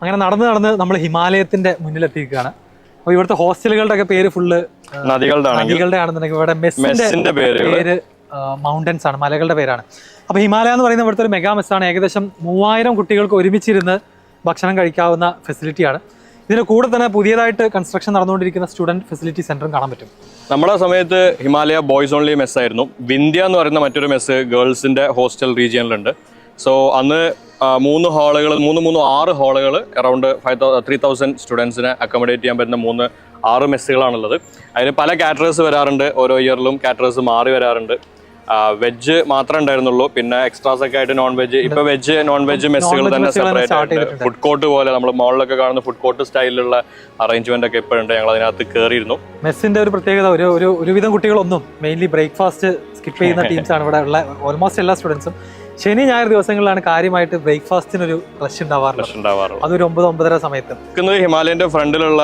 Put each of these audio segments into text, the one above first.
അങ്ങനെ നടന്ന് നമ്മൾ ഹിമാലയത്തിന്റെ മുന്നിലെത്തിക്കുകയാണ്. അപ്പോൾ ഇവിടുത്തെ ഹോസ്റ്റലുകളുടെ ഒക്കെ പേര് ഫുള്ള് നദികളുടെ ആണെന്നുണ്ടെങ്കിൽ ഇവിടെ മെസ്സിന്റെ പേര് മൗണ്ടൻസ് ആണ്, മലകളുടെ പേരാണ്. അപ്പോൾ ഹിമാലയ എന്ന് പറയുന്ന ഇവിടുത്തെ ഒരു മെഗാ മെസ്സാണ്. ഏകദേശം 3000 കുട്ടികൾക്ക് ഒരുമിച്ചിരുന്ന് ഭക്ഷണം കഴിക്കാവുന്ന ഫെസിലിറ്റിയാണ്. ഇതിന് കൂടെ തന്നെ പുതിയതായിട്ട് കൺസ്ട്രക്ഷൻ നടന്നുകൊണ്ടിരിക്കുന്ന സ്റ്റുഡൻറ് ഫെസിലിറ്റി സെന്ററും കാണാൻ പറ്റും. നമ്മുടെ സമയത്ത് ഹിമാലയ ബോയ്സ് ഓൺലി മെസ് ആയിരുന്നു. വിന്ധ്യ എന്ന് പറയുന്ന മറ്റൊരു മെസ്സ് ഗേൾസിന്റെ ഹോസ്റ്റൽ റീജിയനിലുണ്ട്. സോ അന്ന് 6 ഹാളുകൾ അറൗണ്ട് 3000 സ്റ്റുഡൻസിനെ അക്കോമഡേറ്റ് ചെയ്യാൻ പറ്റുന്ന 6 മെസ്സുകളാണുള്ളത്. അതിന് പല കാറ്ററേഴ്സ് വരാറുണ്ട്. ഓരോ ഇയറിലും കാറ്ററേഴ്സ് മാറി വരാറുണ്ട്. വെജ് മാത്രമേ ഉണ്ടായിരുന്നുള്ളൂ, പിന്നെ എക്സ്ട്രാസ് ഒക്കെ ആയിട്ട് നോൺ വെജ്. ഇപ്പൊ വെജ് നോൺ വെജ് മെസ്സുകൾ തന്നെ സെപ്പറേറ്റ് ആയിട്ട് ഫുഡ് കോർട്ട് പോലെ നമ്മൾ മോളിലൊക്കെ കാണുന്ന ഫുഡ് കോർട്ട് സ്റ്റൈലിലുള്ള അറേഞ്ച്മെന്റ് ഒക്കെ ഇപ്പോഴുണ്ട്. ഞങ്ങൾ അതിനകത്ത് കയറിയിരുന്നു. മെസ്സിന്റെ ഒരു പ്രത്യേകത ഒരുവിധം കുട്ടികളൊന്നും മെയിൻലി ബ്രേക്ക്ഫാസ്റ്റ് സ്കിപ്പ് ചെയ്യുന്ന ടീംസ് ആണ് ഇവിടെ ഉള്ള ഓൾമോസ്റ്റ് എല്ലാ സ്റ്റുഡൻസും. ശനി ഞായർ ദിവസങ്ങളിലാണ് കാര്യമായിട്ട് ബ്രേക്ക്ഫാസ്റ്റിനൊരു റഷ് ഉണ്ടാവാറുള്ളത്. അതൊരു 9-9:30 സമയത്ത്. ഹിമാലയന്റെ ഫ്രണ്ടിലുള്ള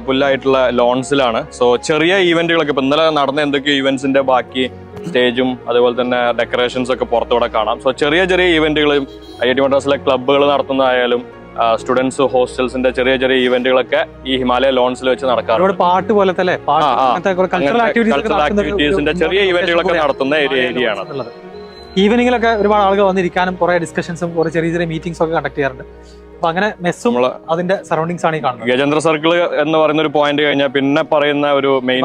പുല്ലായിട്ടുള്ള ലോൺസിലാണ്. സോ ചെറിയ ഈവന്റുകളൊക്കെ ഇപ്പൊ ഇന്നലെ നടന്ന എന്തൊക്കെയോ ഈവന്റ്സിന്റെ ബാക്കി സ്റ്റേജും അതുപോലെ തന്നെ ഡെക്കറേഷൻസ് ഒക്കെ പുറത്തുകൂടെ കാണാം. സോ ചെറിയ ഈവന്റുകളും IIT മദ്രാസിലെ ക്ലബ്ബുകൾ നടത്തുന്നതായാലും സ്റ്റുഡൻസ് ഹോസ്റ്റൽസിന്റെ ചെറിയ ഈവന്റുകളൊക്കെ ഈ ഹിമാലയ ലോൺസിൽ വെച്ച് നടക്കാറുണ്ട്. പാട്ട് പോലത്തെ കൾച്ചറൽ ആക്ടിവിറ്റീസിന്റെ ചെറിയ ഈവന്റുകളൊക്കെ നടത്തുന്ന ഏരിയ ആണ്. ഈവനിങ്ങിലൊക്കെ ഒരുപാട് ആളുകൾ വന്നിരിക്കാനും കുറെ ഡിസ്കഷൻസും കുറെ ചെറിയ മീറ്റിംഗ്സ് ഒക്കെ കണ്ടക്ട് ചെയ്യാറുണ്ട്. അപ്പൊ അങ്ങനെ മെസ്സും അതിന്റെ സറൗണ്ടിങ്സ് ആണ് ഈ കാണുന്നത്. ഗജേന്ദ്ര സർക്കിൾ എന്ന് പറയുന്ന ഒരു പോയിന്റ് കഴിഞ്ഞാൽ പിന്നെ പറയുന്ന ഒരു മെയിൻ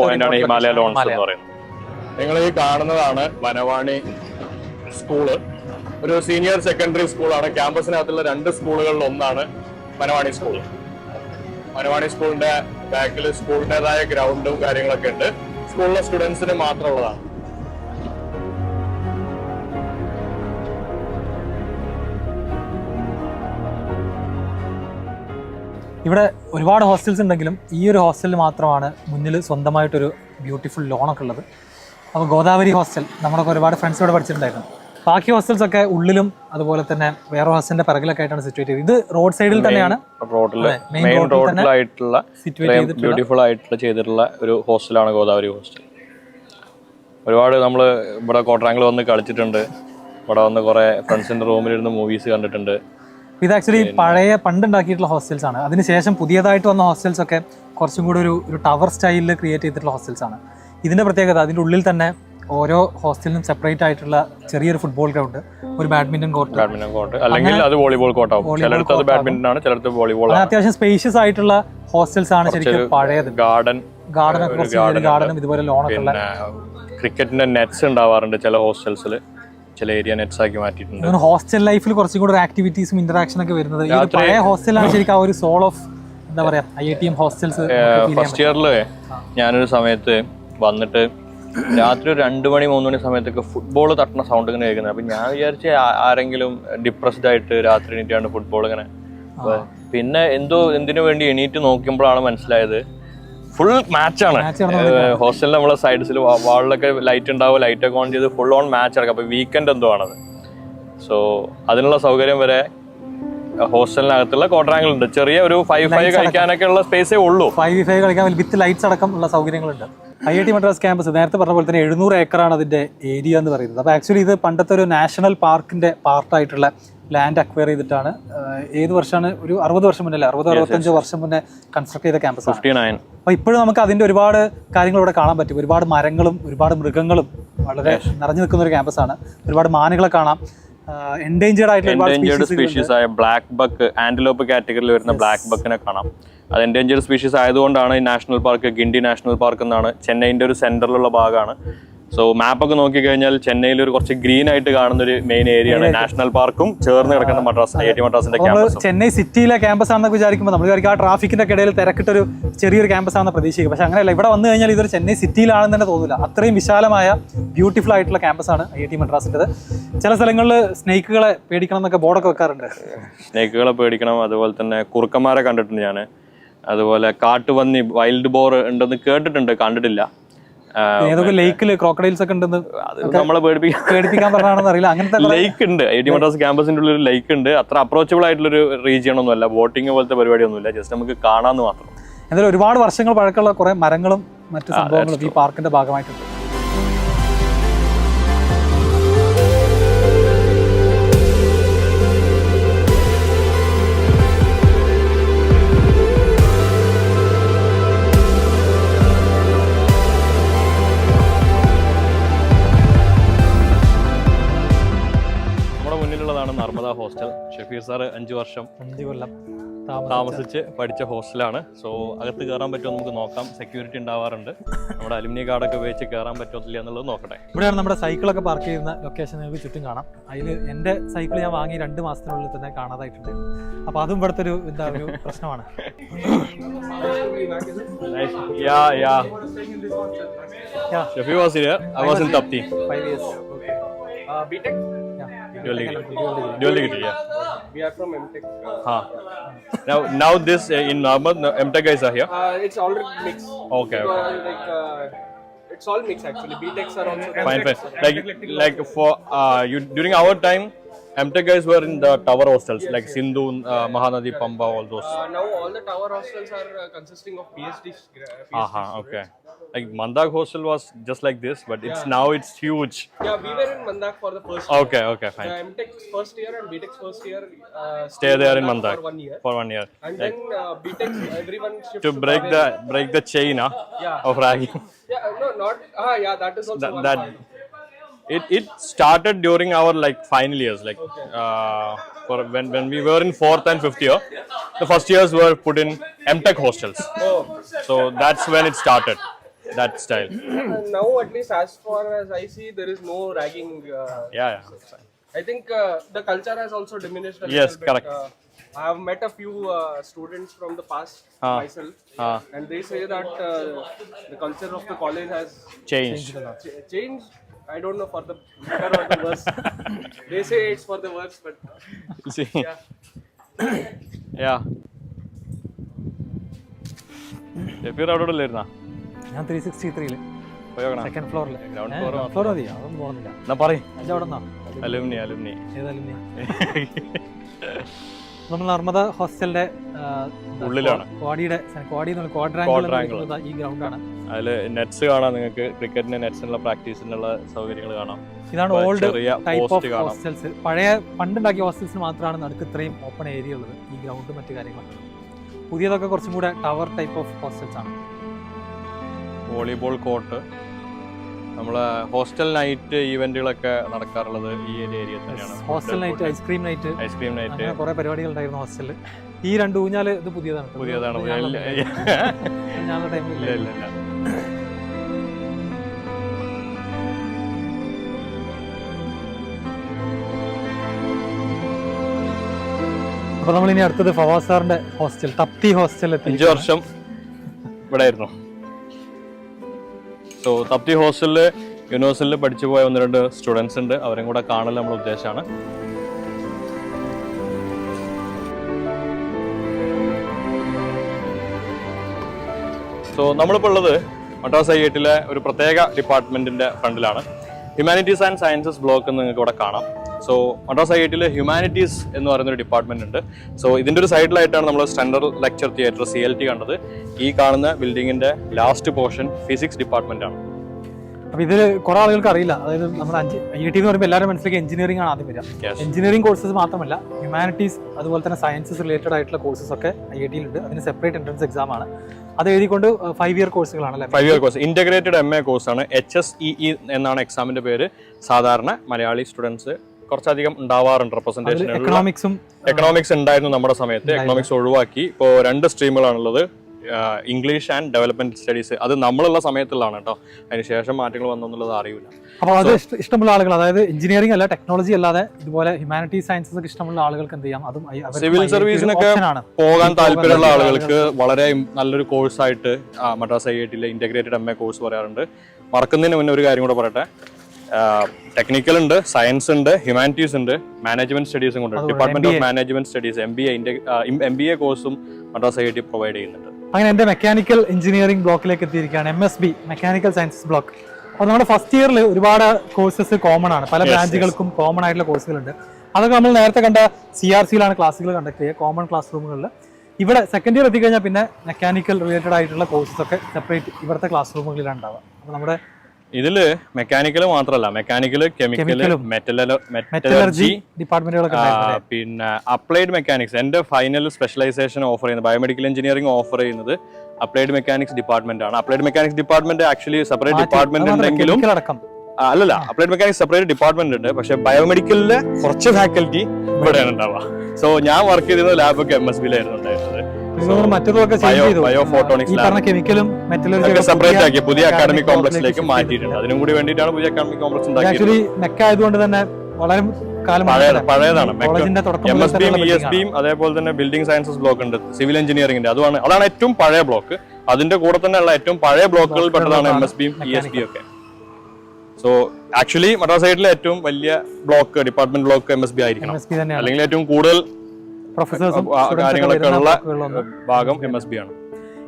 പോയിന്റ് ആണ് ഹിമാലയ ലോൺസ് എന്ന് പറയുന്നത്. നിങ്ങൾ ഈ കാണുന്നതാണ് വനവാണി സ്കൂള്. ഒരു സീനിയർ സെക്കൻഡറി സ്കൂളാണ്. ക്യാമ്പസിനകത്തുള്ള 2 സ്കൂളുകളിൽ ഒന്നാണ് വനവാണി സ്കൂൾ. വനവാണി സ്കൂളിന്റെ ബാക്കിൽ സ്കൂളിന്റേതായ ഗ്രൗണ്ടും കാര്യങ്ങളൊക്കെ ഉണ്ട്. സ്കൂളിലെ സ്റ്റുഡൻസിന് മാത്രമുള്ളതാണ്. ഇവിടെ ഒരുപാട് ഹോസ്റ്റൽസ് ഉണ്ടെങ്കിലും ഈ ഒരു ഹോസ്റ്റലിൽ മാത്രമാണ് മുന്നിൽ സ്വന്തമായിട്ടൊരു ബ്യൂട്ടിഫുൾ ലോണൊക്കെ ഉള്ളത്. അപ്പോൾ ഗോദാവരി ഹോസ്റ്റൽ നമ്മളൊക്കെ ഒരുപാട് ഫ്രണ്ട്സ് ഇവിടെ പഠിച്ചിട്ടുണ്ടായിരുന്നു. ബാക്കി ഹോസ്റ്റൽസ് ഒക്കെ ഉള്ളിലും അതുപോലെ തന്നെ വേറെ ഹോസ്റ്റലിന്റെ പിറകിലൊക്കെ ആയിട്ടാണ് സിറ്റുവേറ്റ് ചെയ്തത്. ഇത് റോഡ് സൈഡിൽ തന്നെയാണ്, ബ്യൂട്ടിഫുൾ ആയിട്ടുള്ള ചെയ്തിട്ടുള്ള ഒരു ഹോസ്റ്റലാണ് ഗോദാവരി ഹോസ്റ്റൽ. ഒരുപാട് നമ്മൾ ഇവിടെ കോട്രാങ്കിൾ വന്ന് കളിച്ചിട്ടുണ്ട്. ഇവിടെ വന്ന് കുറെ ഫ്രണ്ട്സിന്റെ റൂമിലിരുന്ന് മൂവീസ് കണ്ടിട്ടുണ്ട്. ഇത് ആക്ച്വലി പണ്ടുണ്ടാക്കിയിട്ടുള്ള ഹോസ്റ്റൽസ് ആണ്. അതിനുശേഷം പുതിയതായിട്ട് വന്ന ഹോസ്റ്റൽസ് ഒക്കെ കുറച്ചും കൂടി ഒരു ടവർ സ്റ്റൈലിൽ ക്രിയേറ്റ് ചെയ്തിട്ടുള്ള ഹോസ്റ്റൽസ് ആണ്. ഇതിന്റെ പ്രത്യേകത അതിൻ്റെ ഉള്ളിൽ തന്നെ ഓരോ ഹോസ്റ്റലിനും സെപ്പറേറ്റ് ആയിട്ടുള്ള ചെറിയൊരു ഫുട്ബോൾ ഗ്രൗണ്ട്, ഒരു ബാഡ്മിന്റൺ കോർട്ട്, അല്ലെങ്കിൽ അത് വോളിബോൾ കോർട്ടാവും. ചിലടത്ത് അത് ബാഡ്മിന്റൺ ആണ്, ചിലടത്ത് വോളിബോൾ. അത്യാവശ്യം സ്പേഷ്യസ് ആയിട്ടുള്ള ഹോസ്റ്റൽസ് ആണ് ശരിക്കും പഴയത്. ഗാർഡനും ഇതുപോലെ ലോണൊക്കെ ഉള്ള. ക്രിക്കറ്റിന്റെ നെറ്റ്സ് ഉണ്ടാവാറുണ്ട് ചില ഹോസ്റ്റൽസിൽ. ചില ഏരിയ നെറ്റ്സ് ആക്കി മാറ്റിയിട്ടുണ്ട്. ഹോസ്റ്റൽ ലൈഫിൽ കുറച്ചും കൂടെ ആക്ടിവിറ്റീസും ഇന്ററാക്ഷൻ ഒക്കെ വരുന്നത് പഴയ ഹോസ്റ്റലാണ് ശരിക്കും. ആ ഒരു സോൾ ഓഫ് എന്താ പറയാ IITM ഹോസ്റ്റൽസ്. ഫസ്റ്റ് ഇയറിൽ ഞാനൊരു സമയത്ത് വന്നിട്ട് രാത്രി 2 മണി 3 മണി സമയത്തൊക്കെ ഫുട്ബോൾ തട്ടുന്ന സൗണ്ട് ഇങ്ങനെ കേൾക്കുന്നത്. അപ്പൊ ഞാൻ വിചാരിച്ച ആരെങ്കിലും ഡിപ്രസ്ഡ് ആയിട്ട് രാത്രി എണീറ്റാണ് ഫുട്ബോൾ ഇങ്ങനെ. പിന്നെ എന്തിനു വേണ്ടി എണീറ്റ് നോക്കുമ്പോഴാണ് മനസ്സിലായത് ഫുൾ മാച്ചാണ്. ഹോസ്റ്റലിൽ നമ്മളെ സൈഡ്സിൽ വാളിലൊക്കെ ലൈറ്റ് ഉണ്ടാവും, ലൈറ്റ് ഒക്കെ ഓൺ ചെയ്ത് ഫുൾ ഓൺ മാച്ച് നടക്കും. അപ്പൊ വീക്കെൻഡ് എന്തോ ആണത്. സോ അതിനുള്ള സൗകര്യം വരെ ഹോസ്റ്റലിനകത്തുള്ള കോട്രാങ്കിൾ ഉണ്ട്. ചെറിയ ഒരു 5-5 കളിക്കാനൊക്കെ ഉള്ള സ്പേസേ ഉള്ളൂ. 5v5 കളിക്കാൻ വിത്ത് ലൈറ്റ്സ് അടക്കം ഉള്ള സൗകര്യങ്ങളുണ്ട്. IIT മദ്രാസ് ക്യാമ്പസ് നേരത്തെ പറഞ്ഞ പോലെ തന്നെ 700 ഏക്കറാണ് അതിന്റെ ഏരിയ എന്ന് പറയുന്നത്. അപ്പോൾ ആക്ച്വലി ഇത് പണ്ടത്തെ ഒരു നാഷണൽ പാർക്കിന്റെ പാർട്ടായിട്ടുള്ള ലാൻഡ് അക്വയർ ചെയ്തിട്ടാണ്. ഏത് വർഷമാണ്? ഒരു 60 വർഷം മുന്നേ, 60-65 വർഷം മുന്നേ കൺസ്ട്രക്ട് ചെയ്ത ക്യാമ്പസ്. അപ്പോൾ ഇപ്പോഴും നമുക്ക് അതിന്റെ ഒരുപാട് കാര്യങ്ങൾ ഇവിടെ കാണാൻ പറ്റും. ഒരുപാട് മരങ്ങളും ഒരുപാട് മൃഗങ്ങളും വളരെ നിറഞ്ഞു നിൽക്കുന്ന ഒരു ക്യാമ്പസാണ്. ഒരുപാട് മാനുകളെ കാണാം. എൻഡേഞ്ചേർഡ് സ്പീഷീസ് ആയ ബ്ലാക്ക് ബക്ക്, ആന്റിലോപ്പ് കാറ്റഗറിയിൽ വരുന്ന ബ്ലാക്ക് ബക്കിനെ കാണാം. അത് എൻഡേഞ്ചേർഡ് സ്പീഷീസ് ആയതുകൊണ്ടാണ് ഈ national park Guindy national park എന്നാണ്. ചെന്നൈൻ്റെ ഒരു സെന്ററിലുള്ള ഭാഗമാണ്. സോ മാപ്പൊക്കെ നോക്കിക്കഴിഞ്ഞാൽ ചെന്നൈയിൽ ഒരു കുറച്ച് ഗ്രീൻ ആയിട്ട് കാണുന്ന ഒരു മെയിൻ ഏരിയ ആണ് നാഷണൽ പാർക്കും ചേർന്ന് കിടക്കുന്ന മദ്രാസ് IIT മദ്രാസിന്റെ ക്യാമ്പസ്. ചെന്നൈ സിറ്റിയിലെ ക്യാമ്പസ് ആണെന്ന് വിചാരിക്കുമ്പോൾ നമ്മൾ വിചാരിക്കും ആ ട്രാഫിക്കിന്റെ ഇടയിൽ തിരക്കിട്ടൊരു ചെറിയൊരു ക്യാമ്പസ് ആണെന്ന് പ്രതീക്ഷിക്കും. പക്ഷെ അങ്ങനെയല്ല. ഇവിടെ വന്നു കഴിഞ്ഞാൽ ഇതൊരു ചെന്നൈ സിറ്റിയിലാണെന്ന് തന്നെ തോന്നില്ല. അത്രയും വിശാലമായ ബ്യൂട്ടിഫുൾ ആയിട്ടുള്ള ക്യാമ്പസ് ആണ് IIT മദ്രാസിൻ്റെത്. ചില സ്ഥലങ്ങളിൽ സ്നേക്കുകളെ പേടിക്കണം എന്നൊക്കെ ബോർഡൊക്കെ വെക്കാറുണ്ട്. സ്നേക്കുകളെ പേടിക്കണം. അതുപോലെ തന്നെ കുറുക്കന്മാരെ കണ്ടിട്ടുണ്ട് ഞാൻ. അതുപോലെ കാട്ടുപന്നി, വൈൽഡ് ബോർ ഉണ്ടെന്ന് കേട്ടിട്ടുണ്ട്, കണ്ടിട്ടില്ല. ഏതൊക്കെ ലേക്കില് ക്രോക്കഡൈൽസ് ഒക്കെ ഉണ്ടെന്ന് നമ്മളെ പേടിപ്പിക്കാൻ പറഞ്ഞാണെന്ന് അറിയില്ല. അങ്ങനത്തെ ലേക്ക് ഉണ്ട് IIT മദ്രാസ് ക്യാമ്പസിന്റെ ഉള്ളിൽ ഒരു ലേക്ക് ഉണ്ട്. അത്ര അപ്രോച്ചബിൾ ആയിട്ടുള്ള ഒരു റീജിയൺ ഒന്നുമല്ല. ബോട്ടിങ് പോലത്തെ പരിപാടിയൊന്നുമില്ല. ജസ്റ്റ് നമുക്ക് കാണാമെന്ന് മാത്രം. എന്തായാലും ഒരുപാട് വർഷങ്ങൾ പഴക്കമുള്ള കുറെ മരങ്ങളും മറ്റു സംഭവങ്ങളും ഈ പാർക്കിന്റെ ഭാഗമായിട്ടുണ്ട്. ഹോസ്റ്റൽ. ഷഫീർ സാർ 5 വർഷം 5 കൊല്ലം താമസിച്ച് പഠിച്ച ഹോസ്റ്റലാണ്. സോ അകത്ത് കയറാൻ പറ്റുമോ നമുക്ക് നോക്കാം. സെക്യൂരിറ്റി ഉണ്ടാവാറുണ്ട്. നമ്മുടെ അലുമിനി കാർഡൊക്കെ ഉപയോഗിച്ച് കയറാൻ പറ്റില്ല എന്നുള്ളത് നോക്കട്ടെ. ഇവിടെയാണ് നമ്മുടെ സൈക്കിളൊക്കെ പാർക്ക് ചെയ്യുന്ന ലൊക്കേഷൻ നിങ്ങൾക്ക് ചുറ്റും കാണാം. അതിൽ എൻ്റെ സൈക്കിൾ ഞാൻ വാങ്ങി 2 മാസത്തിനുള്ളിൽ തന്നെ കാണാതായിട്ടുണ്ട്. അപ്പോൾ അതും ഇവിടുത്തെ ഒരു ഒരു പ്രശ്നമാണ്. Shafi was here. I was in Tapti. 5 years. BTech? Dual degree, yeah. We are from MTech. Now this in Ahmed, MTech guys are here. It's already mixed. Okay. It's all mixed actually. BTechs are also there. Fine. Like for you during our time, MTech guys were in the tower hostels like Sindhu, Mahanadi, Pamba, all those. Now all the tower hostels are consisting of PhD students. Okay. Like Mandak hostel was just like this, but it's huge. Yeah, we were in Mandak for the first year. Okay, fine. MTech's first year and BTech's first year Stay there in Mandak for 1 year. And like, then BTech's everyone shifts to break the chain of ragging. Yeah, no, not. That is also one part. It started during our like final years, like for when we were in 4th and 5th year, the first years were put in MTech hostels. So that's when it started, that style. Now at least as far as I see, there is no ragging. Yeah. I think the culture has also diminished a Yes, little bit. correct. I have met a few students from the past myself, and they say that the culture of the college has Changed. changed. I don't know for the better or the worse. They say it's for the worse, but See. Yeah. എപ്പോഴും അവിടെ ഇല്ലായിരുന്നാ? ഞാൻ 363 പോയോക്കണ second ഫ്ലോറിൽ. Ground floor മതി, അതൊന്നും പോകുന്നില്ല. എന്നാ പറയും. എൻ്റെ അവിടെ നിന്നാ അലുമിനി ഏതായാലും നമ്മൾ നർമ്മദ ഹോസ്റ്റലിന്റെ ഉള്ളിലാണ്. ക്വാഡ്രാങ്കിൾ ഈ ഗ്രൗണ്ടാണ്. അതിൽ നെറ്റ്സ് കാണാം നിങ്ങൾക്ക്. ക്രിക്കറ്റിന്റെ നെറ്റ്സിനുള്ള പ്രാക്ടീസിനുള്ള സൗകര്യങ്ങൾ കാണാം. ഇതാണ് ഓൾഡ് ടൈപ്പ് ഓഫ് ഹോസ്റ്റൽസ്. പണ്ടുണ്ടാക്കിയ ഹോസ്റ്റൽസിന് മാത്രമാണ് നടുക്ക് ഇത്രയും ഓപ്പൺ ഏരിയ ഉള്ളത്. ഈ ഗ്രൗണ്ട് മറ്റു കാര്യങ്ങളൊക്കെ. പുതിയതൊക്കെ കുറച്ചും കൂടെ ടവർ ടൈപ്പ് ഓഫ് ഹോസ്റ്റൽസ് ആണ്. Volleyball court. നമ്മളെ ഹോസ്റ്റൽ നൈറ്റ് ഈവന്റുകളൊക്കെ നടക്കാറുള്ളത് ഈ ഏരിയ തന്നെയാണ്. ഹോസ്റ്റൽ നൈറ്റ്, ഐസ്ക്രീം നൈറ്റ്, കുറെ പരിപാടികൾ ഉണ്ടായിരുന്നു ഹോസ്റ്റലിൽ. ഈ 2 ഊഞ്ഞാല് ഇത് പുതിയതാണ്. ഞങ്ങളുടെ ടൈമിൽ ഇല്ല. അപ്പൊ നമ്മൾ ഇനി അടുത്തത് ഫവാസ് സാറിന്റെ ഹോസ്റ്റൽ, തപ്തി ഹോസ്റ്റൽ. 5 വർഷം ഇവിടെ ആയിരുന്നു. സോ തപ്തി ഹോസ്റ്റലിൽ യൂണിവേഴ്സിറ്റിയിൽ പഠിച്ചു പോയ 1-2 സ്റ്റുഡൻസ് ഉണ്ട്. അവരും കൂടെ കാണൽ നമ്മുടെ ഉദ്ദേശമാണ്. സോ നമ്മളിപ്പോൾ ഉള്ളത് മദ്രാസ് IITയിലെ ഒരു പ്രത്യേക ഡിപ്പാർട്ട്മെന്റിന്റെ ഫ്രണ്ടിലാണ്. ഹ്യൂമാനിറ്റീസ് ആൻഡ് സയൻസസ് ബ്ലോക്ക് എന്ന് നിങ്ങൾക്ക് ഇവിടെ കാണാം. സോ മദ്രാസ് IITയിൽ ഹ്യൂമാനിറ്റീസ് എന്ന് പറയുന്നൊരു ഡിപ്പാർട്ട്മെന്റ് ഉണ്ട്. സോ ഇതിൻ്റെ ഒരു സൈഡിലായിട്ടാണ് നമ്മൾ സെൻട്രൽ ലെക്ചർ തിയേറ്റർ CLT കണ്ടത്. ഈ കാണുന്ന ബിൽഡിങ്ങിന്റെ ലാസ്റ്റ് പോർഷൻ ഫിസിക്സ് ഡിപ്പാർട്ട്മെന്റ് ആണ്. അപ്പൊ ഇതിൽ കുറെ ആളുകൾക്ക് അറിയില്ല. അതായത് നമ്മുടെ IIT എന്ന് പറയുമ്പോൾ എല്ലാവരും മനസ്സിലേക്ക് എഞ്ചിനീയറിംഗ് ആണ് ആദ്യം വരിക. എഞ്ചിനീയറിംഗ് കോഴ്സസ് മാത്രമല്ല, ഹ്യൂമാനിറ്റീസ് അതുപോലെ തന്നെ സയൻസസ് റിലേറ്റഡ് ആയിട്ടുള്ള കോഴ്സസ് ഒക്കെ IITയിലുണ്ട്. അതിന് സെപ്പറേറ്റ് എൻട്രൻസ് എക്സാം ആണ്. അത് എഴുതിക്കൊണ്ട് 5 ഇയർ കോഴ്സുകളാണ്. 5 ഇയർ കോഴ്സ്, ഇന്റഗ്രേറ്റഡ് MA കോഴ്സാണ്. HSEE എന്നാണ് എക്സാമിന്റെ പേര്. സാധാരണ മലയാളി സ്റ്റുഡൻസ് കുറച്ചധികം ഉണ്ടാവാറുണ്ട് റെപ്രസെന്റേഷൻ. എക്കണോമിക്സ് ഉണ്ടായിരുന്നു നമ്മുടെ സമയത്ത്. എക്കണോമിക്സ് ഒഴിവാക്കി ഇപ്പോൾ 2 സ്ട്രീമുകളാണുള്ളത്, ഇംഗ്ലീഷ് ആൻഡ് ഡെവലപ്മെന്റ് സ്റ്റഡീസ്. അത് നമ്മളുള്ള സമയത്തുള്ളതാണ് കേട്ടോ. അതിനുശേഷം മാറ്റങ്ങൾ വന്നെന്നുള്ളത് അറിയില്ല. അപ്പോൾ അത് ഇഷ്ടമുള്ള ആളുകൾ, അതായത് എഞ്ചിനീയറിംഗ് അല്ല ടെക്നോളജി അല്ലാതെ ഇതുപോലെ ഹ്യൂമാനിറ്റീസ് സയൻസസ് ഒക്കെ ഇഷ്ടമുള്ള ആളുകൾക്ക് എന്ത് ചെയ്യാം, അതും സിവിൽ സർവീസിനൊക്കെ പോകാൻ താല്പര്യമുള്ള ആളുകൾക്ക് വളരെ നല്ലൊരു കോഴ്സായിട്ട് മദ്രാസ് IITയിലെ ഇന്റഗ്രേറ്റഡ് MA കോഴ്സ് പറയാറുണ്ട്. മറക്കുന്നതിന് മുന്നേ ഒരു കാര്യം കൂടെ പറയട്ടെ. ടെക്നിക്കൽ ഉണ്ട്, സയൻസ് ഉണ്ട്, ഹ്യൂമാനിറ്റീസ് ഉണ്ട്, മാനേജ്മെന്റ് സ്റ്റഡീസും ഉണ്ട്. Department of management studies MBA കോഴ്സും മദ്രാസ് IIT പ്രൊവൈഡ് ചെയ്യുന്നുണ്ട്. അങ്ങനെ എൻ്റെ മെക്കാനിക്കൽ എഞ്ചിനീയറിംഗ് ബ്ലോക്കിലേക്ക് എത്തിയിരിക്കുകയാണ്. MSB mechanical sciences block. അപ്പോൾ നമ്മുടെ ഫസ്റ്റ് ഇയറിൽ ഒരുപാട് കോഴ്സസ് കോമൺ ആണ്. പല ബ്രാഞ്ചുകൾക്കും കോമൺ ആയിട്ടുള്ള കോഴ്സുകളുണ്ട്. അതൊക്കെ നമ്മൾ നേരത്തെ കണ്ട CRCയിലാണ് ക്ലാസ്സുകൾ കണ്ടക്ട് ചെയ്യുക, കോമൺ ക്ലാസ് റൂമുകളിൽ. ഇവിടെ സെക്കൻഡ് ഇയർ എത്തിക്കഴിഞ്ഞാൽ പിന്നെ മെക്കാനിക്കൽ റിലേറ്റഡ് ആയിട്ടുള്ള കോഴ്സസ് ഒക്കെ സെപ്പറേറ്റ് ഇവിടുത്തെ ക്ലാസ് റൂമുകളിലാണ് ഉണ്ടാവുക. അപ്പോൾ നമ്മുടെ ഇതില് മെക്കാനിക്കൽ മാത്രമല്ല, മെക്കാനിക്കൽ, കെമിക്കൽ, മെറ്റലർജി ഡിപ്പാർട്ട്മെന്റുകളൊക്കെ, പിന്നെ അപ്ലൈഡ് മെക്കാനിക്സ്. എന്റെ ഫൈനൽ സ്പെഷ്യലൈസേഷൻ ഓഫർ ചെയ്യുന്നത് ബയോമെഡിക്കൽ എഞ്ചിനീയറിംഗ് ഓഫർ ചെയ്യുന്നത് അപ്ലൈഡ് മെക്കാനിക്സ് ഡിപ്പാർട്ട്മെന്റ് ആണ്. Applied mechanics department actually separate department ഉണ്ടെങ്കിലും അല്ലല്ല, അപ്ലൈഡ് മെക്കാനിക്സ് സെപ്പറേറ്റ് ഡിപ്പാർട്ട്മെന്റ് ഉണ്ട്. പക്ഷെ ബയോമെഡിക്കലിലെ കുറച്ച് ഫാക്കൽറ്റി ഇവിടെയാണ് ഉണ്ടാവുക. സോ ഞാൻ വർക്ക് ചെയ്തിരുന്ന ലാബൊക്കെ MSBയിലായിരുന്നു ഉണ്ടായിരുന്നത്. കെമിക്കലും സെപ്പറേറ്റ് ആക്കി പുതിയ അക്കാഡമിക് കോംപ്ലക്സിലേക്ക് മാറ്റിയിട്ടുണ്ട്. അതിനും കൂടി വേണ്ടിയിട്ടാണ് പുതിയ അക്കാഡമിക് കോംപ്ലക്സ് ഉണ്ടാക്കിയത്. ആയതുകൊണ്ട് തന്നെ വളരെ പഴയതാണ്. MSBയും ESBയും അതേപോലെ തന്നെ ബിൽഡിംഗ് സയൻസസ് ബ്ലോക്ക് ഉണ്ട്, സിവിൽ എഞ്ചിനീയറിംഗിന്റെ. അതാണ് ഏറ്റവും പഴയ ബ്ലോക്ക്. അതിന്റെ കൂടെ തന്നെ ഉള്ള ഏറ്റവും പഴയ ബ്ലോക്കുകളിൽ പെട്ടതാണ് MSBയും ESBയും ഒക്കെ. സോ ആക്ച്വലി മദ്രാസ് സൈഡിലെ ഏറ്റവും വലിയ ബ്ലോക്ക് ഡിപ്പാർട്ട്മെന്റ് ബ്ലോക്ക് MSB ആയിരിക്കണം, അല്ലെങ്കിൽ ഏറ്റവും കൂടുതൽ കാര്യങ്ങളൊക്കെ ഉള്ള ഭാഗം MSB ആണ്.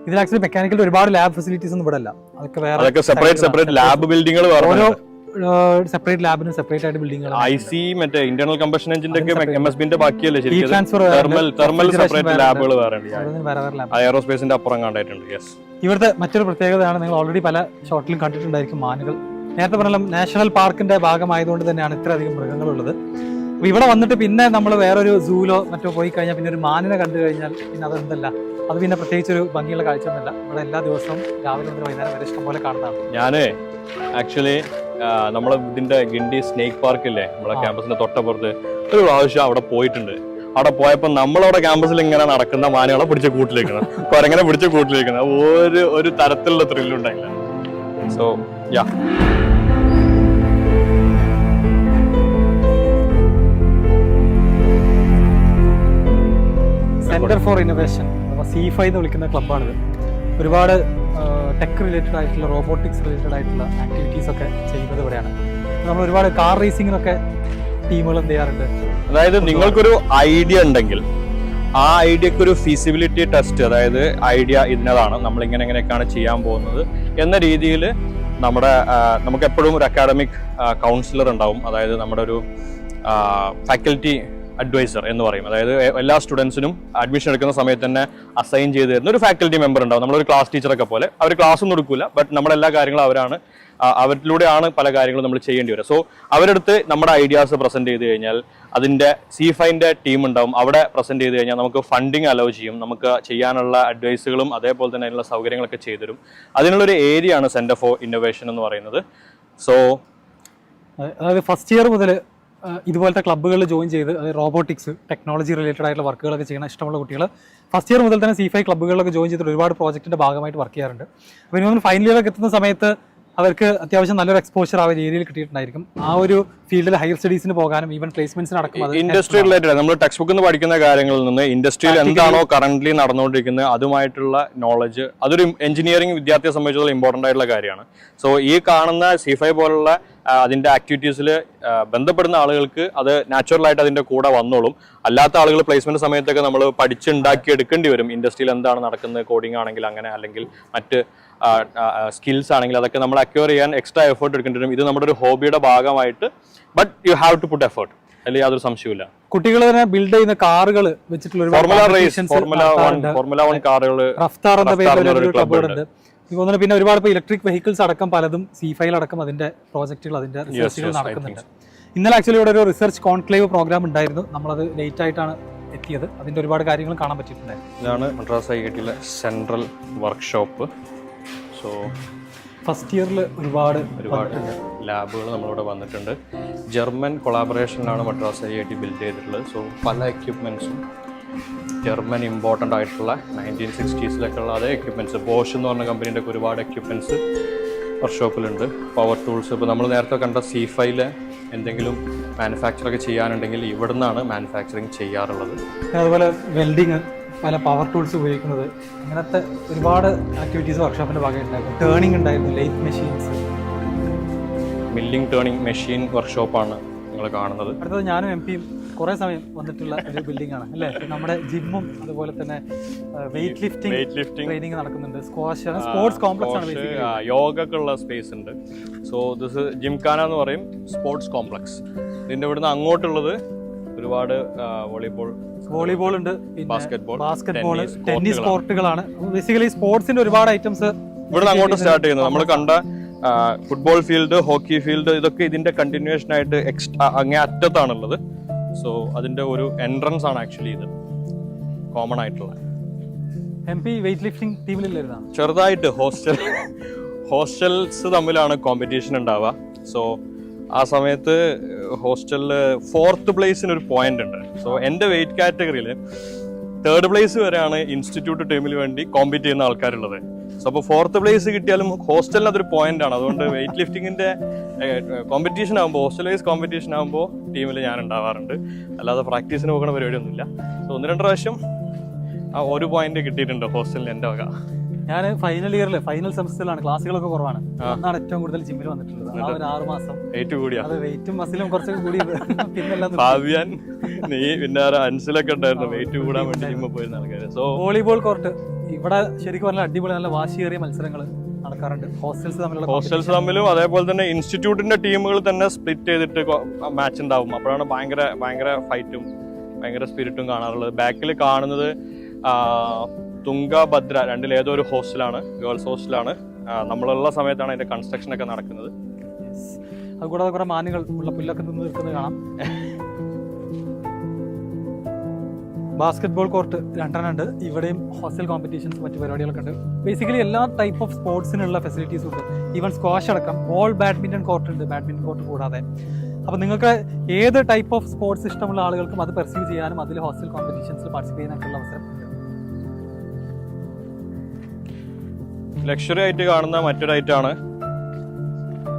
ഇതിൽ ആക്ച്വലി മെക്കാനിക്കൽ ഒരുപാട് ലാബ് ഫെസിലിറ്റീസ് ഒന്നും ഇവിടെ അല്ല. അതൊക്കെ സെപ്പറേറ്റ് ലാബ് ബിൽഡിങ്ങുകൾ വേറെ, സെപ്പറേറ്റ് ലാബിന് സെപ്പറേറ്റ് ആയിട്ട് ബിൽഡിംഗുകൾ. IC മറ്റേ ഇന്റർണൽ കമ്പഷൻ എഞ്ചിന്റെ ഒക്കെ MSBന്റെ ബാക്കിയല്ലേ ശരിക്കും. തെർമൽ സെപ്പറേറ്റ് ലാബുകൾ വേറെ ഉണ്ട്, എയറോസ്പേസിന്റെ അപ്പുറം കണ്ടിട്ടുണ്ട്. യെസ്, ഇവിടുത്തെ മറ്റൊരു പ്രത്യേകതയാണ്, നിങ്ങൾ ഓൾറെഡി പല ഷോട്ടിലും കണ്ടിട്ടുണ്ടായിരിക്കും, മാനുകൾ. നേരത്തെ പറഞ്ഞാൽ നാഷണൽ പാർക്കിന്റെ ഭാഗമായതുകൊണ്ട് തന്നെയാണ് ഇത്രയധികം മൃഗങ്ങളുള്ളത്. അപ്പൊ ഇവിടെ വന്നിട്ട് പിന്നെ നമ്മൾ വേറൊരു സൂലോ മറ്റോ പോയി കഴിഞ്ഞാൽ പിന്നെ ഒരു മാനിനെ കണ്ടു കഴിഞ്ഞാൽ പിന്നെ അതെന്തല്ല, അത് പിന്നെ പ്രത്യേകിച്ച് ഒരു ഭംഗിയുള്ള കാഴ്ചയൊന്നുമല്ല. ഇവിടെ എല്ലാ ദിവസവും രാവിലെ മുതൽ വൈകുന്നേരം വരെ ഇഷ്ടം പോലെ കാണുന്നതാണ്. ഞാന് ആക്ച്വലി നമ്മളെ ഇതിന്റെ ഗിണ്ടി സ്നേക്ക് പാർക്ക് ഇല്ലേ നമ്മളെ ക്യാമ്പസിന്റെ തൊട്ടപ്പുറത്ത്, ഒരു പ്രാവശ്യം അവിടെ പോയിട്ടുണ്ട്. അവിടെ പോയപ്പോ നമ്മളവിടെ ക്യാമ്പസിൽ ഇങ്ങനെ നടക്കുന്ന മാനുകളെ പിടിച്ച കൂട്ടിലേക്കുന്നത്, കുരങ്ങനെ പിടിച്ച കൂട്ടിലേക്കുന്നത്, ഒരു തരത്തിലുള്ള ത്രില്ലുണ്ടായില്ല. So yeah, centre for innovation C5 എന്ന് വിളിക്കുന്ന ക്ലബ്ബാണിത്. ഒരുപാട് ടെക് റിലേറ്റഡ് ആയിട്ടുള്ള റോബോട്ടിക്സ് റിലേറ്റഡ് ആയിട്ടുള്ള ആക്ടിവിറ്റീസ് ഒക്കെ ചെയ്യുന്നത് ഇവിടെയാണ്. നമ്മൾ ഒരുപാട് കാർ റേസിങ്ങിനൊക്കെ ടീമുകൾ എന്ത് ചെയ്യാറുണ്ട്. അതായത് നിങ്ങൾക്കൊരു ഐഡിയ ഉണ്ടെങ്കിൽ ആ ഐഡിയക്ക് ഒരു ഫീസിബിലിറ്റി ടെസ്റ്റ്, അതായത് ഐഡിയ ഇന്നതാണ്, നമ്മൾ എങ്ങനെയൊക്കെയാണ് ചെയ്യാൻ പോകുന്നത് എന്ന രീതിയിൽ നമുക്ക് എപ്പോഴും ഒരു അക്കാഡമിക് കൗൺസിലർ ഉണ്ടാവും. അതായത് നമ്മുടെ ഒരു ഫാക്കൽറ്റി അഡ്വൈസർ എന്ന് പറയും. അതായത് എല്ലാ സ്റ്റുഡൻസിനും അഡ്മിഷൻ എടുക്കുന്ന സമയത്ത് തന്നെ അസൈൻ ചെയ്ത് തരുന്ന ഒരു ഫാക്കൽറ്റി മെമ്പർ ഉണ്ടാവും. നമ്മളൊരു ക്ലാസ് ടീച്ചറൊക്കെ പോലെ. അവർ ക്ലാസ് ഒന്നും എടുക്കില്ല, ബട്ട് നമ്മുടെ എല്ലാ കാര്യങ്ങളും അവരിലൂടെയാണ് പല കാര്യങ്ങളും നമ്മൾ ചെയ്യേണ്ടി വരിക. സോ അവരെടുത്ത് നമ്മുടെ ഐഡിയാസ് പ്രസന്റ് ചെയ്ത് കഴിഞ്ഞാൽ അതിന്റെ C5ന്റെ ടീം ഉണ്ടാവും. അവിടെ പ്രസന്റ് ചെയ്ത് കഴിഞ്ഞാൽ നമുക്ക് ഫണ്ടിങ് അലോ ചെയ്യും, നമുക്ക് ചെയ്യാനുള്ള അഡ്വൈസുകളും അതേപോലെ തന്നെ അതിനുള്ള സൗകര്യങ്ങളൊക്കെ ചെയ്തു തരും. അതിനുള്ളൊരു ഏരിയ ആണ് സെന്റർ ഫോർ ഇന്നോവേഷൻ എന്ന് പറയുന്നത്. സോ അതായത് ഫസ്റ്റ് ഇയർ മുതൽ ഇതുപോലത്തെ ക്ലബ്ബുകളിൽ ജോയിൻ ചെയ്ത്, അതായത് റോബോട്ടിക്സ് ടെക്നോളജി റിലേറ്റഡ് ആയിട്ടുള്ള വർക്കുകളൊക്കെ ചെയ്യണം ഇഷ്ടമുള്ള കുട്ടികൾ ഫസ്റ്റ് ഇയർ മുതൽ തന്നെ C5 ക്ലബ്ബുകളിലൊക്കെ ജോയിൻ ചെയ്തിട്ട് ഒരുപാട് പ്രോജക്റ്റിന്റെ ഭാഗമായിട്ട് വർക്ക് ചെയ്യാറുണ്ട്. അപ്പോൾ ഇനി ഫൈനൽ ഇയറൊക്കെ എത്തുന്ന സമയത്ത് അവർക്ക് അത്യാവശ്യം നല്ലൊരു എക്സ്പോഷർ ആ ഒരു ഏരിയയിൽ കിട്ടിയിട്ടുണ്ടായിരിക്കും. ആ ഒരു ഫീൽഡിൽ ഹയർ സ്റ്റഡീസിന് പോകാനും ഈവൻ പ്ലേസ്മെന്റ്സിന് അടക്കം ഇൻഡസ്ട്രി റിലേറ്റഡ് നമ്മൾ ടെക്സ്റ്റ് ബുക്കിൽ നിന്ന് പഠിക്കുന്ന കാര്യങ്ങളിൽ നിന്ന് ഇൻഡസ്ട്രിയിൽ എന്താണോ കറന്റ്ലി നടന്നുകൊണ്ടിരിക്കുന്നത് അതുമായിട്ടുള്ള നോളജ്, അതൊരു എഞ്ചിനീയറിംഗ് വിദ്യാർത്ഥിയെ സംബന്ധിച്ചുള്ള ഇമ്പോർട്ടൻ്റ് ആയിട്ടുള്ള കാര്യമാണ്. സോ ഈ കാണുന്ന C5 പോലുള്ള അതിന്റെ ആക്ടിവിറ്റീസിൽ ബന്ധപ്പെടുന്ന ആളുകൾക്ക് അത് നാച്ചുറലായിട്ട് അതിന്റെ കൂടെ വന്നോളും. അല്ലാത്ത ആളുകൾ പ്ലേസ്മെന്റ് സമയത്തൊക്കെ നമ്മൾ പഠിച്ചുണ്ടാക്കി എടുക്കേണ്ടി വരും. ഇൻഡസ്ട്രിയിൽ എന്താണ് നടക്കുന്നത്, കോഡിംഗ് ആണെങ്കിൽ അങ്ങനെ, അല്ലെങ്കിൽ മറ്റ് സ്കിൽസ് ആണെങ്കിൽ അതൊക്കെ നമ്മൾ അക്വയർ ചെയ്യാൻ എക്സ്ട്രാ എഫേർട്ട് എടുക്കേണ്ടി വരും. ഇത് നമ്മുടെ ഒരു ഹോബിയുടെ ഭാഗമായിട്ട്, but you have to put effort, അല്ലെങ്കിൽ യാതൊരു സംശയമില്ല. കുട്ടികൾ തന്നെ ബിൽഡ് ചെയ്യുന്ന കാറുകൾ വെച്ചിട്ടുള്ള ഫോർമുല 1 കാറുകൾ റഫ്താർ എന്ന പേരിൽ ക്ലബ്ബുകളുണ്ട്. ഇതുപോലെ പിന്നെ ഒരുപാട് ഇലക്ട്രിക് വെഹിക്കിൾസ് അടക്കം പലതും C5 അടക്കം അതിന്റെ പ്രോജക്റ്റുകൾ, അതിന്റെ റിസർച്ചുകൾ നടക്കുന്നുണ്ട്. ഇന്നലെ ആക്ച്വലി ഇവിടെ ഒരു റിസർച്ച് കോൺക്ലേവ് പ്രോഗ്രാം ഉണ്ടായിരുന്നു. നമ്മളത് ലേറ്റ് ആയിട്ടാണ് എത്തിയത്. അതിന്റെ ഒരുപാട് കാര്യങ്ങൾ കാണാൻ പറ്റിയിട്ടുണ്ടായിരുന്നു. ഇതാണ് മദ്രാസ് IITയിലെ സെൻട്രൽ വർക്ക്ഷോപ്പ്. സോ ഫസ്റ്റ് ഇയറിൽ ഒരുപാട് ലാബുകൾ നമ്മളിവിടെ വന്നിട്ടുണ്ട്. ജർമ്മൻ കൊളാബറേഷനിലാണ് മദ്രാസ് IIT ബിൽഡ് ചെയ്തിട്ടുള്ളത്. സോ പല എക്യുപ്മെൻറ്റ്സും ജർമ്മൻ ഇമ്പോർട്ടൻ്റ് ആയിട്ടുള്ള 1960s ഉള്ള അതേ എക്യുപ്മെൻറ്റ്സ്, ബോഷ് എന്ന് പറഞ്ഞ കമ്പനീൻ്റെ ഒക്കെ ഒരുപാട് എക്യുപ്മെൻറ്റ്സ് വർക്ക്ഷോപ്പിലുണ്ട്. പവർ ടൂൾസ്, ഇപ്പോൾ നമ്മൾ നേരത്തെ കണ്ട C5 എന്തെങ്കിലും മാനുഫാക്ചറൊക്കെ ചെയ്യാനുണ്ടെങ്കിൽ ഇവിടെ നിന്നാണ് മാനുഫാക്ചറിങ് ചെയ്യാറുള്ളത്. അതുപോലെ വെൽഡിങ്, പല പവർ ടൂൾസ് ഉപയോഗിക്കുന്നത്, അങ്ങനത്തെ ഒരുപാട് ആക്ടിവിറ്റീസ് വർക്ക്ഷോപ്പിൻ്റെ ഭാഗമായിട്ടുണ്ടായിരുന്നു. ടേണിംഗ് ഉണ്ടായിരുന്നു, lathe machines, milling turning machine വർക്ക്ഷോപ്പാണ് നിങ്ങൾ കാണുന്നത്. അടുത്തത് ഞാനും MP കുറേ സമയം വന്നിട്ടുള്ള ഒരു ബിൽഡിംഗ് ആണ് അല്ലേ. നമ്മുടെ ജിമ്മും അതുപോലെ തന്നെ വെയിറ്റ് ലിഫ്റ്റിംഗ് ട്രെയിനിങ് നടക്കുന്നുണ്ട്. സ്പോർട്സ് കോംപ്ലക്സ് ആണ്, യോഗക്കുള്ള സ്പേസ് ഉണ്ട്. സോ ദിസ് ജിംഖാന എന്ന് പറയും, സ്പോർട്സ് കോംപ്ലക്സ്. ഇതിന്റെ ഇവിടുന്ന് അങ്ങോട്ടുള്ളത് ഒരുപാട് വോളിബോൾ ഉണ്ട്, ബാസ്കറ്റ്ബോൾ, ടെന്നീസ് കോർട്ടുകളാണ്. ബേസിക്കലി സ്പോർട്സിന്റെ ഒരുപാട് ഐറ്റംസ് ഇവിടുന്ന് അങ്ങോട്ട് സ്റ്റാർട്ട് ചെയ്യുന്നത്. നമ്മൾ കണ്ട ഫുട്ബോൾ ഫീൽഡ്, ഹോക്കി ഫീൽഡ്, ഇതൊക്കെ ഇതിന്റെ കണ്ടിന്യൂവേഷൻ ആയിട്ട് അങ്ങേ അറ്റത്താണുള്ളത്. സോ അതിന്റെ ഒരു എൻട്രൻസ് ആണ് ആക്ച്വലി ഇത് കോമൺ ആയിട്ടുള്ള. MP വെയിറ്റ് ലിഫ്റ്റിംഗ് ടീമിലില്ലായിരുന്നു? ചെറുതായിട്ട് ഹോസ്റ്റൽസ് തമ്മിലാണ് കോമ്പറ്റീഷൻ ഉണ്ടാവുക. സോ ആ സമയത്ത് ഹോസ്റ്റലിൽ 4th പ്ലേസിന് ഒരു പോയിന്റ് ഉണ്ട്. സോ എൻ്റെ വെയിറ്റ് കാറ്റഗറിയിൽ 3rd പ്ലേസ് വരെയാണ് ഇൻസ്റ്റിറ്റ്യൂട്ട് ടീമിന് വേണ്ടി കോമ്പീറ്റ് ചെയ്യുന്ന ആൾക്കാരുള്ളത്. സോ അപ്പോൾ 4th പ്ലേസ് കിട്ടിയാലും ഹോസ്റ്റലിന് അതൊരു പോയിന്റ് ആണ്. അതുകൊണ്ട് വെയിറ്റ് ലിഫ്റ്റിങ്ങിന്റെ കോമ്പറ്റീഷൻ ആകുമ്പോൾ, ഹോസ്റ്റൽ വൈസ് കോമ്പറ്റീഷൻ ആകുമ്പോൾ ടീമിൽ ഞാൻ ഉണ്ടാവാറുണ്ട്. അല്ലാതെ പ്രാക്ടീസിന് പോകുന്ന പരിപാടിയൊന്നുമില്ല. സോ 1-2 പ്രാവശ്യം ആ ഒരു പോയിന്റ് കിട്ടിയിട്ടുണ്ട് ഹോസ്റ്റലിൽ എൻ്റെ വക. ഞാൻ ഫൈനൽ ഇയറിൽ ഫൈനൽ സെമസ്റ്ററിലാണ്, ക്ലാസ്സുകളൊക്കെ കുറവാണ്. അന്നാണ് ഏറ്റവും കൂടുതൽ ജിമ്മിൽ വന്നിട്ടുള്ളത്. ആ ഒരു 6 മാസം വെയിറ്റ് കൂടിയാ, അത് വെയിറ്റും മസിലും കുറച്ചൊക്കെ കൂടിയത്. പിന്നെല്ലാം ഭാവിയാൻ നീ പിന്നെ അൻസിലൊക്കെ ഉണ്ടായിരുന്നു വെയിറ്റ് കൂടാൻ വേണ്ടി ജിമ്മിൽ പോയിരുന്ന ആൾക്കാര്. സോ വോളിബോൾ കോർട്ട് ഇവിടെ ശരിക്കും പറഞ്ഞാൽ അടിപൊളി നല്ല വാശിയേറിയ മത്സരങ്ങൾ നടക്കാറുണ്ട്. ഹോസ്റ്റൽസ് തമ്മിലും അതേപോലെ തന്നെ ഇൻസ്റ്റിറ്റ്യൂട്ടിന്റെ ടീമുകൾ തന്നെ സ്പ്ലിറ്റ് ചെയ്തിട്ട് മാച്ച് ഉണ്ടാവും. അപ്പോഴാണ് ഭയങ്കര ഫൈറ്റും ഭയങ്കര സ്പിരിറ്റും കാണാറുള്ളത്. ബാക്കിൽ കാണുന്നത് തുംഗഭദ്ര, രണ്ടിലേതോ ഒരു ഹോസ്റ്റലാണ്, ഗേൾസ് ഹോസ്റ്റലാണ്. നമ്മളുള്ള സമയത്താണ് അതിന്റെ കൺസ്ട്രക്ഷൻ ഒക്കെ നടക്കുന്നത്. അതുകൂടാതെ കുറെ മാനുകൾ ഉള്ള പുല്ലൊക്കെ നിന്ന് നിൽക്കുന്നത് കാണാം. ബാസ്കറ്റ് ബോൾ കോർട്ട് 2 ഉണ്ട്. ഇവിടെയും ഹോസ്റ്റൽ കോമ്പറ്റീഷൻസ് മറ്റു പരിപാടികളൊക്കെ ഉണ്ട്. ബേസിക്കലി എല്ലാ ടൈപ്പ് ഓഫ് സ്പോർട്സിനുള്ള ഫെസിലിറ്റീസും ഉണ്ട്. ഈവൻ സ്ക്വാഷ് അടക്കം. ബോൾ ബാഡ്മിന്റൺ കോർട്ട് ഉണ്ട്, ബാഡ്മിന്റൺ കോർട്ട് കൂടാതെ. അപ്പോൾ നിങ്ങൾക്ക് ഏത് ടൈപ്പ് ഓഫ് സ്പോർട്സ് ഇഷ്ടമുള്ള ആളുകൾക്കും അത് പെർസ്യൂ ചെയ്യാനും അതിൽ ഹോസ്റ്റൽ കോമ്പറ്റീഷൻസിൽ പാർട്ടിസിപ്പേറ്റ് ചെയ്യാനൊക്കെയുള്ള അവസരം. ലക്ഷറി ആയിട്ട് കാണുന്ന മറ്റൊരു ഐറ്റാണ്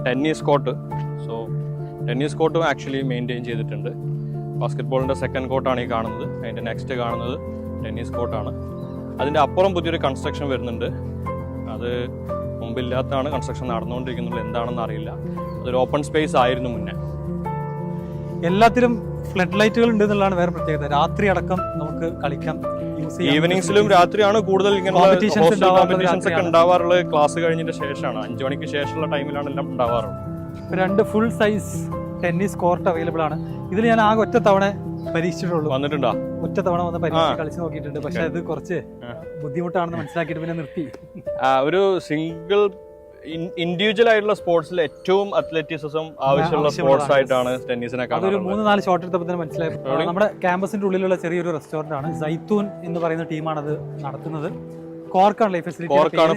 ടെന്നീസ് കോർട്ട്. സോ ടെന്നീസ് കോർട്ടും ആക്ച്വലി മെയിൻറ്റെയിൻ ചെയ്തിട്ടുണ്ട്. ബാസ്കറ്റ് ബോളിൻ്റെ 2nd കോർട്ടാണ് ഈ കാണുന്നത്. അതിൻ്റെ നെക്സ്റ്റ് കാണുന്നത് ടെന്നീസ് കോർട്ടാണ്. അതിൻ്റെ അപ്പുറം പുതിയൊരു കൺസ്ട്രക്ഷൻ വരുന്നുണ്ട്. അത് മുമ്പില്ലാത്തതാണ്, കൺസ്ട്രക്ഷൻ നടന്നുകൊണ്ടിരിക്കുന്നത്. എന്താണെന്ന് അറിയില്ല. അതൊരു ഓപ്പൺ സ്പേസ് ആയിരുന്നു മുന്നേ. എല്ലാത്തിലും ഫ്ലഡ് ലൈറ്റുകൾ ഉണ്ട് എന്നുള്ളതാണ് വേറെ പ്രത്യേകത. രാത്രി അടക്കം നമുക്ക് കളിക്കാം. ഈവനിങ്സിലും രാത്രിയാണ് കൂടുതൽ കോമ്പറ്റീഷൻസ് ഒക്കെ ഉണ്ടാവാറുള്ളത്. ക്ലാസ് കഴിഞ്ഞതിന് ശേഷമാണ്, 5 മണിക്ക് ശേഷമുള്ള ടൈമിലാണ് എല്ലാം ഉണ്ടാവാറുള്ളത്. 2 full size tennis court available ആണ്. ഇതിൽ ഞാൻ ആകെ ഒറ്റ തവണ പരീക്ഷിച്ചിട്ടുള്ളൂ. വന്നിട്ടുണ്ടോ? ഒറ്റ തവണ വന്ന് പരീക്ഷിച്ച് കളിച്ചു നോക്കിയിട്ടുണ്ട്. പക്ഷെ അത് കുറച്ച് ബുദ്ധിമുട്ടാണെന്ന് മനസ്സിലാക്കിയിട്ട് പിന്നെ നിർത്തി. ഒരു സിംഗിൾ ഇൻഡിവിജ്വൽ ആയിട്ടുള്ള സ്പോർട്സിൽ ഏറ്റവും അത്ലറ്റിസിസം ആവശ്യമുള്ള സ്പോർട്സ് ആയിട്ടാണ് ടെന്നീസിനെ കാണുന്നത്. അതൊരു 3-4 ഷോട്ട് എടുത്തപ്പോൾ തന്നെ മനസ്സിലായി. നമ്മുടെ ക്യാമ്പസിന്റെ ഉള്ളിലുള്ള ചെറിയൊരു റെസ്റ്റോറന്റ് ആണ്. സൈത്തൂൻ എന്ന് പറയുന്ന ടീമാണ് അത് നടത്തുന്നത്. കോർക്കാണ്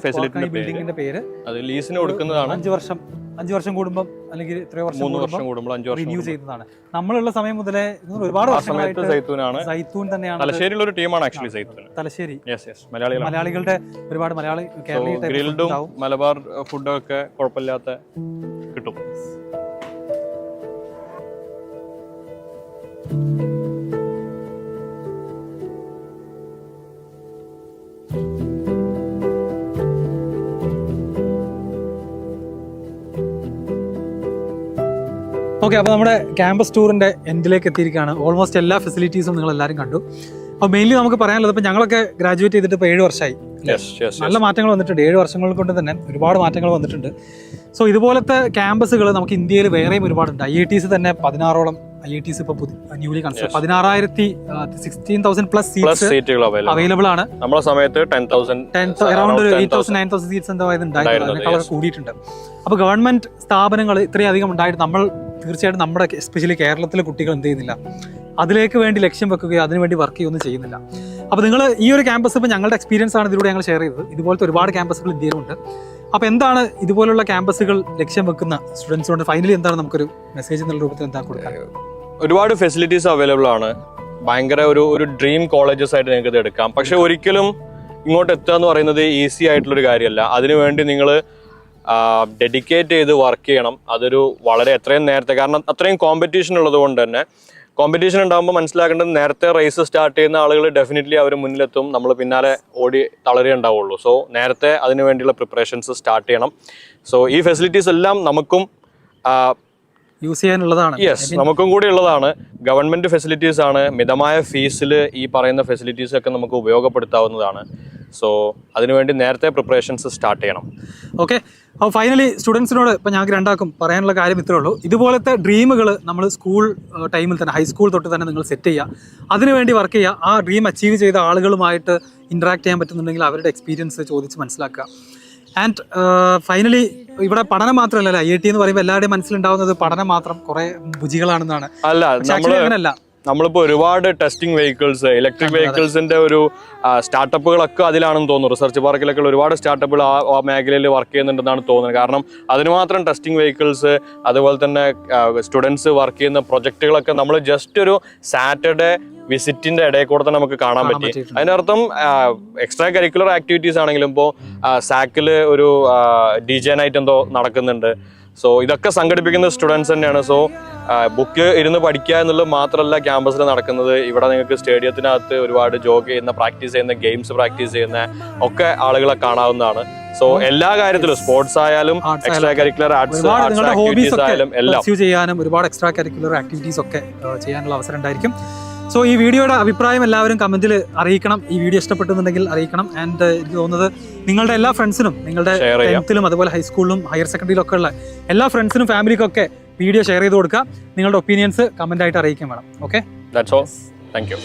ഫെസിലിറ്റി ബിൽഡിംഗിന്റെ പേര്. അത് ലീസിന് കൊടുക്കുന്നതാണ്. 5 വർഷം കൂടുമ്പോൾ അല്ലെങ്കിൽ 3 വർഷം കൂടുമ്പോൾ റിന്യൂ ചെയ്യുന്നതാണ്. നമ്മളുള്ള സമയം മുതലേ ഒരുപാട് സൈത്തൂൻ തന്നെയാണ്. തലശ്ശേരിയിലുള്ള ഒരു ടീമാണ് ആക്ച്വലി സൈത്തൂൻ. തലശ്ശേരി മലയാളികളുടെ ഒരുപാട് ഗ്രിൽഡും മലബാർ ഫുഡും ഒക്കെ കുഴപ്പമില്ലാത്ത കിട്ടും. ഓക്കെ, അപ്പോൾ നമ്മുടെ ക്യാമ്പസ് ടൂറിൻ്റെ എൻഡിലേക്ക് എത്തിയിരിക്കുകയാണ്. ഓൾമോസ്റ്റ് എല്ലാ ഫെസിലിറ്റീസും നിങ്ങൾ എല്ലാവരും കണ്ടു. അപ്പോൾ മെയിൻലി നമുക്ക് പറയാനുള്ളത്, ഇപ്പോൾ ഞങ്ങളൊക്കെ ഗ്രാജുവേറ്റ് ചെയ്തിട്ട് ഇപ്പോൾ 7 വർഷമായി. നല്ല മാറ്റങ്ങൾ വന്നിട്ടുണ്ട്. 7 വർഷങ്ങൾ കൊണ്ട് തന്നെ ഒരുപാട് മാറ്റങ്ങൾ വന്നിട്ടുണ്ട്. സോ ഇതുപോലത്തെ ക്യാമ്പസുകൾ നമുക്ക് ഇന്ത്യയിൽ വേറെയും ഒരുപാടുണ്ട്. IITs തന്നെ 16ഓളം IITs ഇപ്പോൾ ന്യൂലി കൺസ്ട്രക്ട് 16,000+ സീറ്റുകൾ അവൈലബിൾ ആണ്. നമ്മുടെ സമയത്ത് 10,000 അറൗണ്ട് 8,000-9,000 സീറ്റ്സ് എന്താ ഉണ്ടായിരുന്നു, കൂടിയിട്ടുണ്ട്. അപ്പോൾ ഗവൺമെന്റ് സ്ഥാപനങ്ങൾ ഇത്രയധികം ഉണ്ടായിട്ട് നമ്മൾ തീർച്ചയായിട്ടും നമ്മുടെ എസ്പെഷ്യലി കേരളത്തിലെ കുട്ടികൾ എന്ത് ചെയ്യുന്നില്ല, അതിലേക്ക് വേണ്ടി ലക്ഷ്യം വെക്കുകയോ അതിനുവേണ്ടി വർക്ക് ചെയ്യുകയൊന്നും ചെയ്യുന്നില്ല. അപ്പോൾ നിങ്ങൾ ഈ ഒരു ക്യാമ്പസ് ഇപ്പോൾ ഞങ്ങളുടെ എക്സ്പീരിയൻസ് ആണ് ഇതിലൂടെ ഞങ്ങൾ ഷെയർ ചെയ്തത്. ഇതുപോലത്തെ ഒരുപാട് ക്യാമ്പസുകൾ ഇന്ത്യയിലുണ്ട്. അപ്പോൾ എന്താണ് ഇതുപോലുള്ള ക്യാമ്പസുകൾ ലക്ഷ്യം വെക്കുന്ന സ്റ്റുഡൻസിനോട് ഫൈനലി എന്താണ് നമുക്കൊരു മെസ്സേജ് എന്നുള്ള രൂപത്തിൽ എന്താ കൊടുക്കാൻ? ഒരുപാട് ഫെസിലിറ്റീസ് അവൈലബിൾ ആണ്. ഭയങ്കര ഒരു ഡ്രീം കോളേജസ് ആയിട്ട് നിങ്ങൾക്ക് ഇത് എടുക്കാം. പക്ഷെ ഒരിക്കലും ഇങ്ങോട്ട് എത്തുക എന്ന് പറയുന്നത് ഈസി ആയിട്ടുള്ളൊരു കാര്യമല്ല. അതിനുവേണ്ടി നിങ്ങൾ ഡെഡിക്കേറ്റ് ചെയ്ത് വർക്ക് ചെയ്യണം. അതൊരു വളരെ എത്രയും നേരത്തെ, കാരണം അത്രയും കോമ്പറ്റീഷൻ ഉള്ളത് കൊണ്ട് തന്നെ കോമ്പറ്റീഷൻ ഉണ്ടാകുമ്പോൾ മനസ്സിലാക്കേണ്ടത് നേരത്തെ റേസ് സ്റ്റാർട്ട് ചെയ്യുന്ന ആളുകൾ ഡെഫിനറ്റ്ലി അവർ മുന്നിലെത്തും, നമ്മൾ പിന്നാലെ ഓടി തളരേ ഉണ്ടാവുള്ളൂ. സോ നേരത്തെ അതിനു വേണ്ടിയുള്ള പ്രിപ്പറേഷൻസ് സ്റ്റാർട്ട് ചെയ്യണം. സോ ഈ ഫെസിലിറ്റീസ് എല്ലാം നമുക്കും യൂസ് ചെയ്യാനുള്ളതാണ്. യെസ്, നമുക്കും കൂടി ഉള്ളതാണ്. ഗവൺമെന്റ് ഫെസിലിറ്റീസ് ആണ്. മിതമായ ഫീസിൽ ഈ പറയുന്ന ഫെസിലിറ്റീസ് ഒക്കെ നമുക്ക് ഉപയോഗപ്പെടുത്താവുന്നതാണ്. സോ അതിനുവേണ്ടി നേരത്തെ പ്രിപ്പറേഷൻസ് സ്റ്റാർട്ട് ചെയ്യണം. ഓക്കെ, അപ്പോൾ ഫൈനലി സ്റ്റുഡൻസിനോട് ഇപ്പോൾ ഞങ്ങൾക്ക് രണ്ടാക്കും പറയാനുള്ള കാര്യം ഇത്രേ ഉള്ളൂ. ഇതുപോലത്തെ ഡ്രീമുകൾ നമ്മൾ സ്കൂൾ ടൈമിൽ തന്നെ, ഹൈസ്കൂൾ തൊട്ട് തന്നെ നിങ്ങൾ സെറ്റ് ചെയ്യുക, അതിനുവേണ്ടി വർക്ക് ചെയ്യുക. ആ ഡ്രീം അച്ചീവ് ചെയ്ത ആളുകളുമായിട്ട് ഇൻട്രാക്ട് ചെയ്യാൻ പറ്റുന്നുണ്ടെങ്കിൽ അവരുടെ എക്സ്പീരിയൻസ് ചോദിച്ച് മനസ്സിലാക്കുക. ആൻഡ് ഫൈനലി ഇവിടെ പഠനം മാത്രമല്ല, IIT എന്ന് പറയുമ്പോൾ എല്ലാവരുടെയും മനസ്സിലുണ്ടാവുന്നത് പഠനം മാത്രം കുറെ ഭുജികളാണെന്നാണ്. അല്ല, അങ്ങനെയല്ല. നമ്മളിപ്പോൾ ഒരുപാട് ടെസ്റ്റിംഗ് വെഹിക്കിൾസ്, ഇലക്ട്രിക് വെഹിക്കിൾസിന്റെ ഒരു സ്റ്റാർട്ടപ്പുകളൊക്കെ അതിലാണെന്ന് തോന്നുന്നു. റിസർച്ച് പാർക്കിലൊക്കെ ഒരുപാട് സ്റ്റാർട്ടപ്പുകൾ ആ മേഖലയിൽ വർക്ക് ചെയ്യുന്നുണ്ടെന്നാണ് തോന്നുന്നത്. കാരണം അതിന് മാത്രം ടെസ്റ്റിംഗ് വെഹിക്കിൾസ്, അതുപോലെ തന്നെ സ്റ്റുഡൻസ് വർക്ക് ചെയ്യുന്ന പ്രൊജക്ടുകളൊക്കെ നമ്മൾ ജസ്റ്റ് ഒരു സാറ്റർഡേ വിസിറ്റിന്റെ ഇടയിൽ കൂടെ തന്നെ നമുക്ക് കാണാൻ പറ്റി. അതിനർത്ഥം എക്സ്ട്രാ കരിക്കുലർ ആക്ടിവിറ്റീസ് ആണെങ്കിലും ഇപ്പോൾ സാക്കില് ഒരു DJ നൈറ്റ് എന്തോ നടക്കുന്നുണ്ട്. സോ ഇതൊക്കെ സംഘടിപ്പിക്കുന്ന സ്റ്റുഡൻസ് തന്നെയാണ്. സോ ബുക്ക് ഇരുന്ന് പഠിക്കുക എന്നുള്ളത് മാത്രമല്ല ക്യാമ്പസിൽ നടക്കുന്നത്. ഇവിടെ നിങ്ങൾക്ക് സ്റ്റേഡിയത്തിനകത്ത് ഒരുപാട് ജോഗ് ചെയ്യുന്ന, പ്രാക്ടീസ് ചെയ്യുന്ന, ഗെയിംസ് പ്രാക്ടീസ് ചെയ്യുന്ന ഒക്കെ ആളുകളെ കാണാവുന്നതാണ്. സോ എല്ലാ കാര്യത്തിലും സ്പോർട്സ് ആയാലും എക്സ്ട്രാ കരിക്കുലർ ആർട്സ് ആക്ടിവിറ്റീസ് ആയാലും എല്ലാം ചെയ്യാനും ഒരുപാട് എക്സ്ട്രാ കരിക്കുലർ ആക്ടിവിറ്റീസ് ഒക്കെ ചെയ്യാനുള്ള അവസരം ഉണ്ടായിരിക്കും. സോ ഈ വീഡിയോയുടെ അഭിപ്രായം എല്ലാവരും കമന്റിൽ അറിയിക്കണം. ഈ വീഡിയോ ഇഷ്ടപ്പെട്ടെന്നുണ്ടെങ്കിൽ അറിയിക്കണം. ആൻഡ് എനിക്ക് തോന്നുന്നത് നിങ്ങളുടെ എല്ലാ ഫ്രണ്ട്സിനും, നിങ്ങളുടെ 10th അതുപോലെ ഹൈസ്കൂളിലും ഹയർ സെക്കൻഡറിയിലും ഒക്കെ ഉള്ള എല്ലാ ഫ്രണ്ട്സിനും ഫാമിലിക്കൊക്കെ വീഡിയോ ഷെയർ ചെയ്ത് കൊടുക്കുക. നിങ്ങളുടെ ഒപ്പീനിയൻസ് കമന്റ് ആയിട്ട് അറിയിക്കാൻ വേണം. Okay, that's all. Thank you.